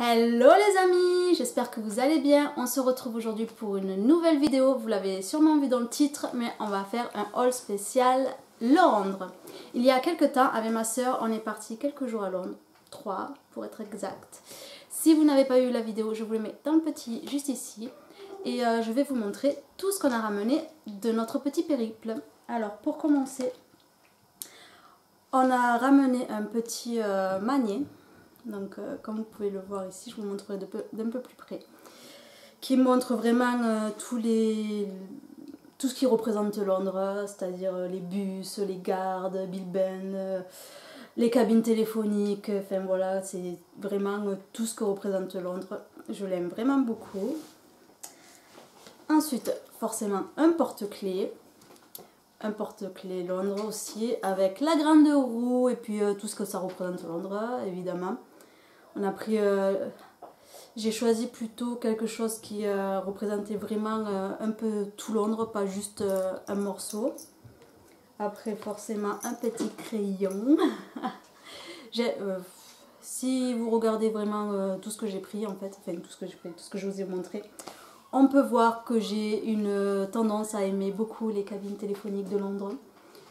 Hello les amis, j'espère que vous allez bien. On se retrouve aujourd'hui pour une nouvelle vidéo. Vous l'avez sûrement vu dans le titre, mais on va faire un haul spécial Londres. Il y a quelques temps, avec ma soeur, on est parti quelques jours à Londres. 3 pour être exact. Si vous n'avez pas eu la vidéo, je vous le mets dans le petit juste ici. Et je vais vous montrer tout ce qu'on a ramené de notre petit périple. Alors pour commencer, on a ramené un petit manier. Donc comme vous pouvez le voir ici, je vous montrerai d'un peu plus près. Qui montre vraiment tout ce qui représente Londres, c'est-à-dire les bus, les gardes, Big Ben, les cabines téléphoniques, enfin voilà, c'est vraiment tout ce que représente Londres. Je l'aime vraiment beaucoup. Ensuite, forcément, un porte-clés. Un porte-clés Londres aussi, avec la grande roue et puis tout ce que ça représente Londres, évidemment. On a pris... j'ai choisi plutôt quelque chose qui représentait vraiment un peu tout Londres, pas juste un morceau. Après, forcément, un petit crayon. Si vous regardez vraiment tout ce que j'ai pris, en fait, enfin tout ce que je vous ai montré, on peut voir que j'ai une tendance à aimer beaucoup les cabines téléphoniques de Londres.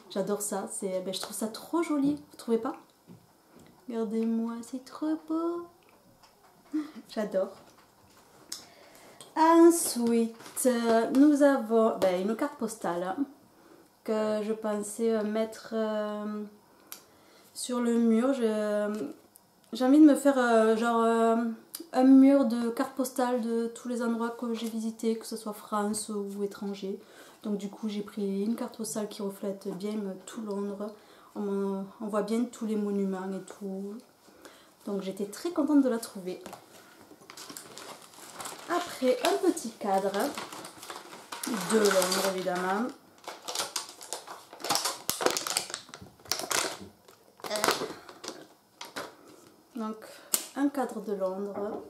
J'adore ça, je trouve ça trop joli, vous trouvez pas? Regardez-moi, c'est trop beau. J'adore. Ensuite, nous avons une carte postale que je pensais mettre sur le mur. J'ai envie de me faire un mur de cartes postales de tous les endroits que j'ai visités, que ce soit France ou étranger. Donc du coup j'ai pris une carte postale qui reflète bien tout Londres. On voit bien tous les monuments et tout. Donc j'étais très contente de la trouver. Après, un petit cadre de Londres évidemment. Donc un cadre de Londres.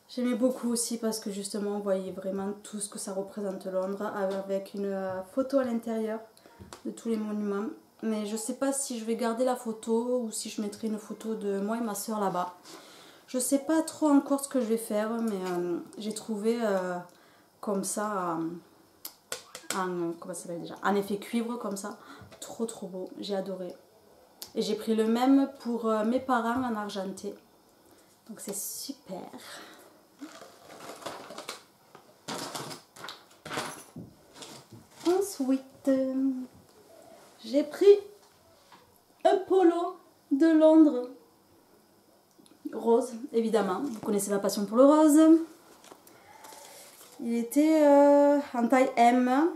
J'aimais beaucoup aussi parce que justement on voyait vraiment tout ce que ça représente Londres avec une photo à l'intérieur de tous les monuments. Mais je sais pas si je vais garder la photo ou si je mettrai une photo de moi et ma soeur là-bas. Je sais pas trop encore ce que je vais faire, mais j'ai trouvé comme ça comment ça s'appelle déjà, en effet cuivre comme ça, trop beau, j'ai adoré. Et j'ai pris le même pour mes parents en argenté, donc c'est super. Ensuite, j'ai pris un polo de Londres, rose, évidemment. Vous connaissez ma passion pour le rose. Il était en taille M.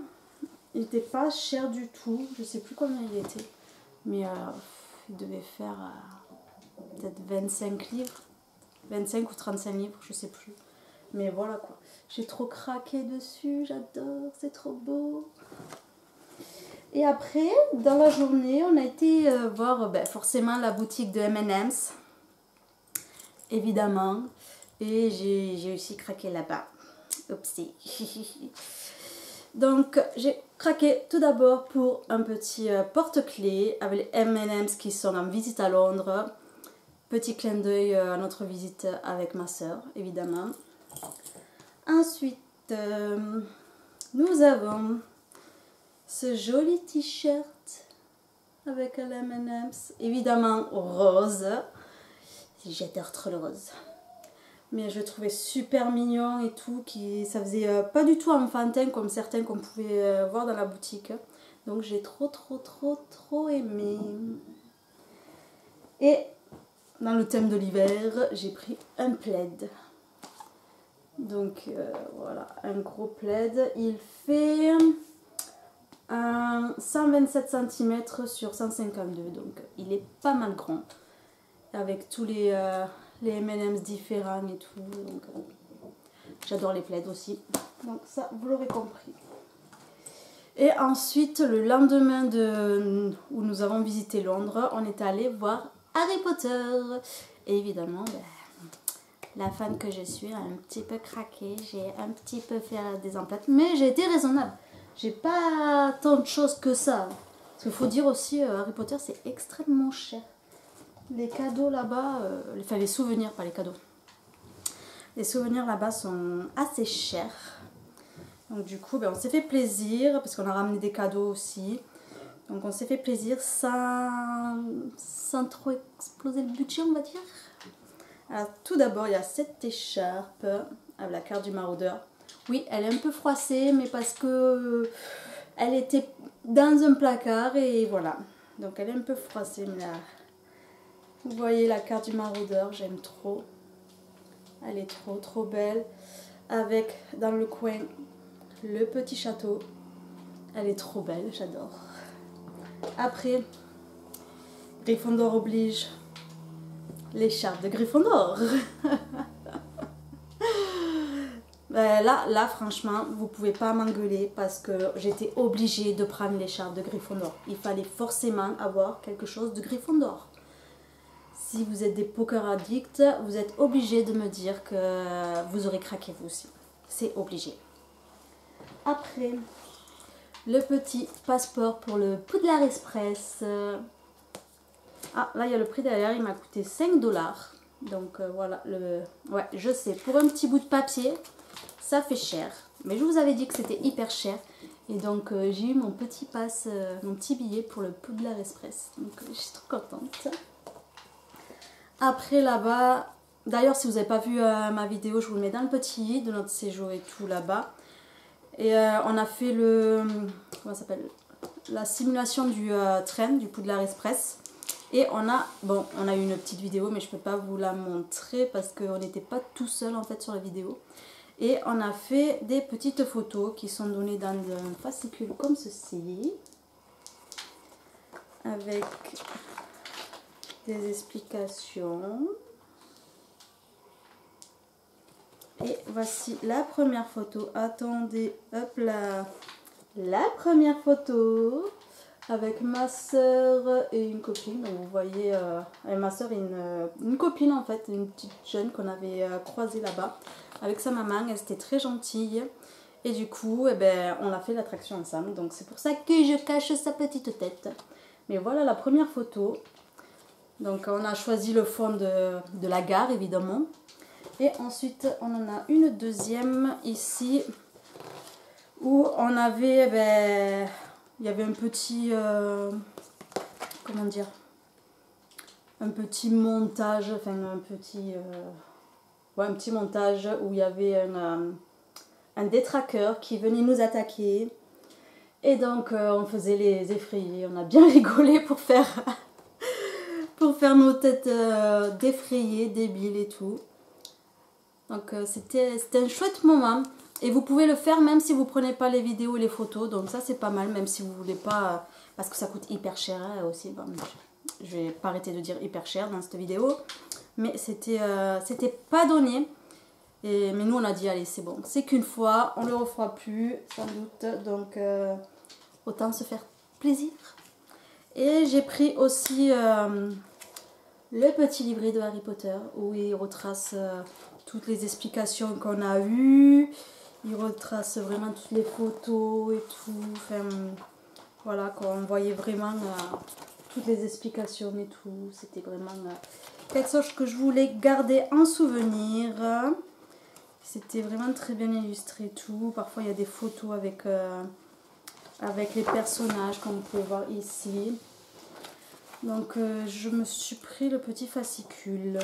Il n'était pas cher du tout. Je sais plus combien il était. Mais il devait faire peut-être 25 livres. 25 ou 35 livres, je sais plus. Mais voilà quoi. J'ai trop craqué dessus. J'adore. C'est trop beau. Et après, dans la journée, on a été voir forcément la boutique de M&M's. Évidemment. Et j'ai aussi craqué là-bas. Oupsie. Donc, j'ai craqué tout d'abord pour un petit porte-clés avec les M&M's qui sont en visite à Londres. Petit clin d'œil à notre visite avec ma soeur, évidemment. Ensuite, nous avons ce joli t-shirt avec le M&M's, évidemment rose. J'adore trop le rose. Mais je le trouvais super mignon et tout, ça faisait pas du tout enfantin comme certains qu'on pouvait voir dans la boutique. Donc j'ai trop aimé. Et dans le thème de l'hiver, j'ai pris un plaid. Donc voilà, un gros plaid. Il fait 127 cm sur 152, donc il est pas mal grand. Avec tous les M&M's différents et tout. Donc j'adore les plaids aussi. Donc ça, vous l'aurez compris. Et ensuite, le lendemain où nous avons visité Londres, on est allé voir Harry Potter. Et évidemment, la fan que je suis a un petit peu craqué. J'ai un petit peu fait des emplettes. Mais j'ai été raisonnable. J'ai pas tant de choses que ça. Parce qu'il faut dire aussi, Harry Potter, c'est extrêmement cher. Les cadeaux là-bas, enfin les souvenirs, pas les cadeaux. Les souvenirs là-bas sont assez chers. Donc du coup, on s'est fait plaisir parce qu'on a ramené des cadeaux aussi. Donc on s'est fait plaisir sans trop exploser le budget, on va dire. Alors tout d'abord, il y a cette écharpe avec la carte du maraudeur. Oui, elle est un peu froissée, mais parce que elle était dans un placard et voilà. Donc elle est un peu froissée, mais là, vous voyez la carte du maraudeur, j'aime trop. Elle est trop belle. Avec dans le coin le petit château. Elle est trop belle, j'adore. Après, Gryffondor oblige. L'écharpe de Gryffondor. Là, franchement, vous pouvez pas m'engueuler parce que j'étais obligée de prendre l'écharpe de Gryffondor. Il fallait forcément avoir quelque chose de Gryffondor. Si vous êtes des poker addicts, vous êtes obligés de me dire que vous aurez craqué vous aussi. C'est obligé. Après, le petit passeport pour le Poudlard Express. Ah, là, il y a le prix derrière. Il m'a coûté 5 $. Donc, voilà. Ouais, je sais. Pour un petit bout de papier, ça fait cher. Mais je vous avais dit que c'était hyper cher. Et donc, j'ai eu mon petit mon petit billet pour le Poudlard Express. Donc, je suis trop contente. Après, là-bas... D'ailleurs, si vous n'avez pas vu ma vidéo, je vous le mets dans le petit i de notre séjour et tout là-bas. Et on a fait comment ça s'appelle, la simulation du train, du Poudlard Express. Et on a eu une petite vidéo, mais je ne peux pas vous la montrer parce qu'on n'était pas tout seul en fait sur la vidéo. Et on a fait des petites photos qui sont données dans un fascicule comme ceci. Avec des explications. Et voici la première photo. Attendez, hop là. La première photo avec ma soeur et une copine. Donc vous voyez, ma soeur et une copine en fait, une petite jeune qu'on avait croisée là-bas avec sa maman. Elle était très gentille. Et du coup, on a fait l'attraction ensemble. Donc c'est pour ça que je cache sa petite tête. Mais voilà la première photo. Donc on a choisi le fond de la gare évidemment. Et ensuite, on en a une deuxième ici où on avait, il y avait un petit, comment dire, un petit montage, enfin un petit montage où il y avait un détraqueur qui venait nous attaquer. Et donc, on faisait les effrayés. On a bien rigolé pour faire nos têtes d'effrayés, débiles et tout. Donc c'était un chouette moment et vous pouvez le faire même si vous ne prenez pas les vidéos et les photos. Donc ça c'est pas mal même si vous voulez pas, parce que ça coûte hyper cher aussi. Bon, je vais pas arrêter de dire hyper cher dans cette vidéo. Mais c'était pas donné. Mais nous on a dit allez c'est bon. C'est qu'une fois, on ne le refera plus sans doute. Donc autant se faire plaisir. Et j'ai pris aussi le petit livret de Harry Potter où il retrace... toutes les explications qu'on a eues, il retrace vraiment toutes les photos et tout, enfin voilà, qu'on voyait vraiment toutes les explications et tout, c'était vraiment quelque chose que je voulais garder en souvenir. C'était vraiment très bien illustré tout, parfois il y a des photos avec les personnages comme vous pouvez voir ici. Donc je me suis pris le petit fascicule.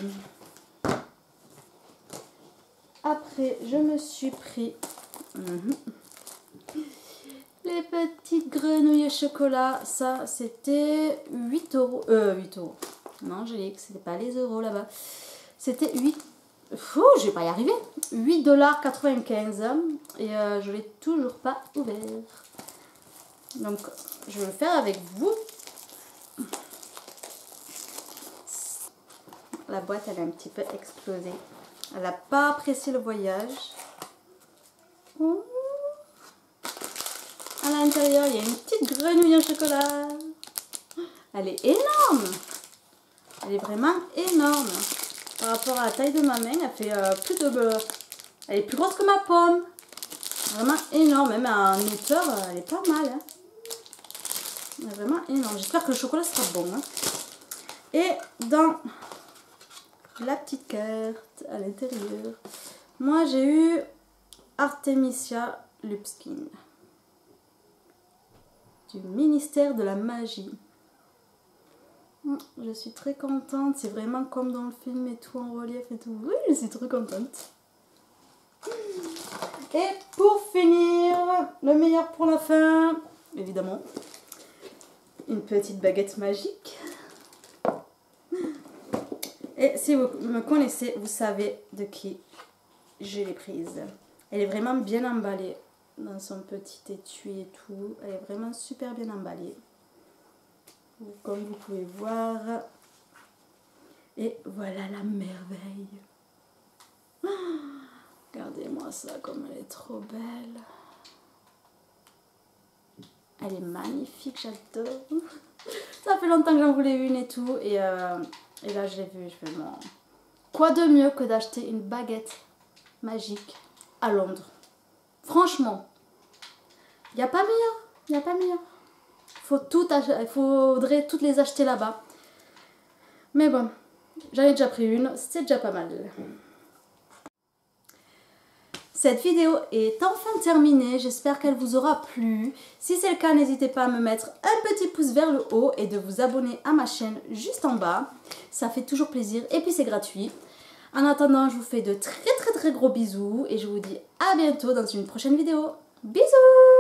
Après, je me suis pris les petites grenouilles au chocolat. Ça, c'était 8 €. 8 €. Non, j'ai dit que c'était pas les euros là-bas. C'était 8... je vais pas y arriver. 8,95 $. Et je l'ai toujours pas ouvert. Donc, je vais le faire avec vous. La boîte, elle est un petit peu explosée. Elle n'a pas apprécié le voyage. À l'intérieur, il y a une petite grenouille en chocolat. Elle est énorme. Elle est vraiment énorme. Par rapport à la taille de ma main, elle fait plus de beurre. Elle est plus grosse que ma pomme. Vraiment énorme. Même en hauteur, elle est pas mal. Hein. Elle est vraiment énorme. J'espère que le chocolat sera bon. Hein. Et dans... la petite carte à l'intérieur. Moi j'ai eu Artemisia Lupskin du ministère de la magie. Je suis très contente, c'est vraiment comme dans le film et tout en relief et tout. Oui, je suis trop contente. Et pour finir, le meilleur pour la fin, évidemment, une petite baguette magique. Et si vous me connaissez, vous savez de qui je l'ai prise. Elle est vraiment bien emballée dans son petit étui et tout. Elle est vraiment super bien emballée. Comme vous pouvez voir. Et voilà la merveille. Regardez-moi ça, comme elle est trop belle. Elle est magnifique, j'adore. Ça fait longtemps que j'en voulais une et tout. Et là, je l'ai vue. Je fais bon. Quoi de mieux que d'acheter une baguette magique à Londres? Franchement, il n'y a pas meilleur. Il n'y a pas meilleur. Il faudrait toutes les acheter là-bas. Mais bon, j'en ai déjà pris une. C'est déjà pas mal. Cette vidéo est enfin terminée, j'espère qu'elle vous aura plu. Si c'est le cas, n'hésitez pas à me mettre un petit pouce vers le haut et de vous abonner à ma chaîne juste en bas. Ça fait toujours plaisir et puis c'est gratuit. En attendant, je vous fais de très gros bisous et je vous dis à bientôt dans une prochaine vidéo. Bisous!